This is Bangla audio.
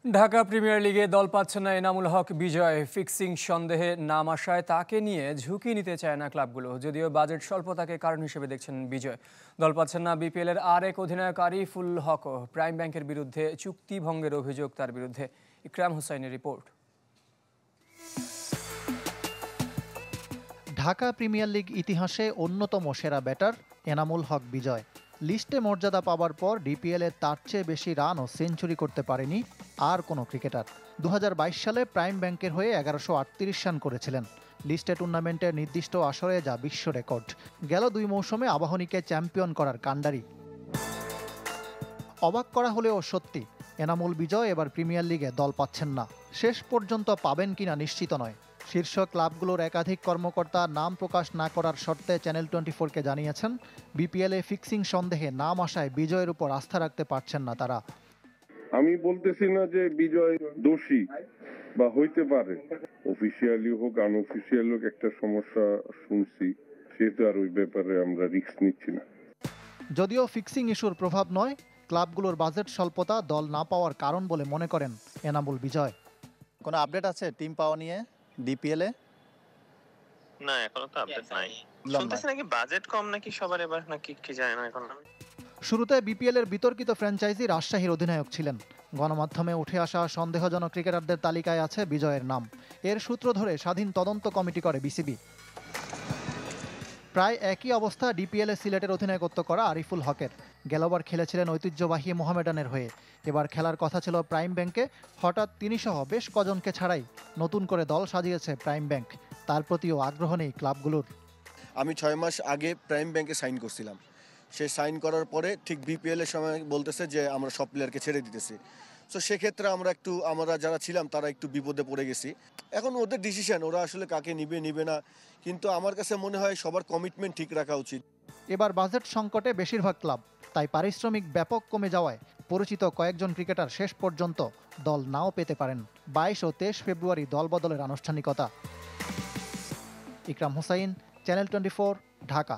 ঢাকা প্রিমিয়ার লিগে দল পাচ্ছে না এনামুল হক বিজয়। ফিক্সিং সন্দেহে নাম আসায় তাকে নিয়ে ঝুঁকি নিতে চায় না ক্লাবগুলো, যদিও বাজেট স্বল্পতাকে কারণ হিসেবে দেখছেন বিজয়। দল পাচ্ছেন না বিপিএলের আরেক অধিনায়ক আরিফুল হকও। প্রাইম ব্যাংকের বিরুদ্ধে চুক্তি ভঙ্গের অভিযোগ তার বিরুদ্ধে। ইকরাম হোসাইনের রিপোর্ট। ঢাকা প্রিমিয়ার লিগ ইতিহাসে অন্যতম সেরা ব্যাটার এনামুল হক বিজয়। লিস্টে মর্যাদা পাওয়ার পর ডিপিএলে তার চেয়ে বেশি রান ও সেঞ্চুরি করতে পারেনি আর কোনো ক্রিকেটার। 2022 সালে প্রাইম ব্যাংকের হয়ে 1138 রান করেছিলেন। লিস্টে টুর্নামেন্টের নির্দিষ্ট আসরে যা বিশ্ব রেকর্ড। গেল 2 মৌসুমে আবাহনীকে চ্যাম্পিয়ন করার কাণ্ডারি। অবাক করা হলেও সত্যি, এনামুল বিজয় এবার প্রিমিয়ার লিগে দল পাচ্ছেন না। শেষ পর্যন্ত পাবেন কিনা নিশ্চিত নয়। শীর্ষ ক্লাবগুলোর একাধিক কর্মকর্তা নাম প্রকাশ না করার শর্তে চ্যানেল 24-কে জানিয়েছেন, বিপিএলে ফিক্সিং সন্দেহে নাম আসায় বিজয়ের উপর আস্থা রাখতে পারছেন না তারা। আমি বলতেছি না যে বিজয় দোষী বা হইতে পারে, অফিসিয়ালি হোক আনঅফিসিয়াল হোক একটা সমস্যা শুনছি, সেহেতু আর ওই ব্যাপারে আমরা রিস্ক নিচ্ছি না। যদিও ফিক্সিং ইস্যুর প্রভাব নয়, ক্লাবগুলোর বাজেট স্বল্পতা দল না পাওয়ার কারণ বলে মনে করেন এনামুল বিজয়। কোনো আপডেট আছে টিম পাওয়া নিয়ে ডিপিএলে? না, এখনো তো আপডেট নাই। শুনতেছি নাকি বাজেট কম নাকি সবার, এবার নাকি কি জানি না এখন। শুরুতে বিপিএলের বিতর্কিত ফ্র্যাঞ্চাইজি রাজশাহীর অধিনায়ক ছিলেন। গণমাধ্যমে উঠে আসা সন্দেহজনক ক্রিকেটারদের তালিকায় আছে বিজয়ের নাম। এর সূত্র ধরে স্বাধীন তদন্ত কমিটি করে বিসিবি। প্রায় একই অবস্থা ডিপিএলে সিলেটের অধিনায়কত্ব করা আরিফুল হকের। গেলবার খেলেছিলেন ঐতিহ্যবাহী মোহামেডানের হয়ে। এবার খেলার কথা ছিল প্রাইম ব্যাংকে। হঠাৎ তিনি সহ বেশ কজনকে ছাড়াই নতুন করে দল সাজিয়েছে প্রাইম ব্যাংক। তার প্রতিও আগ্রহ নেই ক্লাবগুলোর। আমি 6 মাস আগে প্রাইম ব্যাংকে সাইন করছিলাম। সে সাইন করার পরে ঠিক বিপিএলের সময় বলতেছে যে আমরা সব প্লেয়ারকে ছেড়ে দিতেছি। তো সেক্ষেত্রে আমরা যারা ছিলাম তারা একটু বিপদে পড়ে গেছি। এখন ওদের ডিসিশন, ওরা আসলে কাকে নিবে না, কিন্তু আমার কাছে মনে হয় সবার কমিটমেন্ট ঠিক রাখা উচিত। এবার বাজেট সংকটে বেশিরভাগ ক্লাব, তাই পারিশ্রমিক ব্যাপক কমে যাওয়ায় পরিচিত কয়েকজন ক্রিকেটার শেষ পর্যন্ত দল নাও পেতে পারেন। 22 ও 23 ফেব্রুয়ারি দল বদলের আনুষ্ঠানিকতা। ইকরাম হোসাইন, চ্যানেল 24, ঢাকা।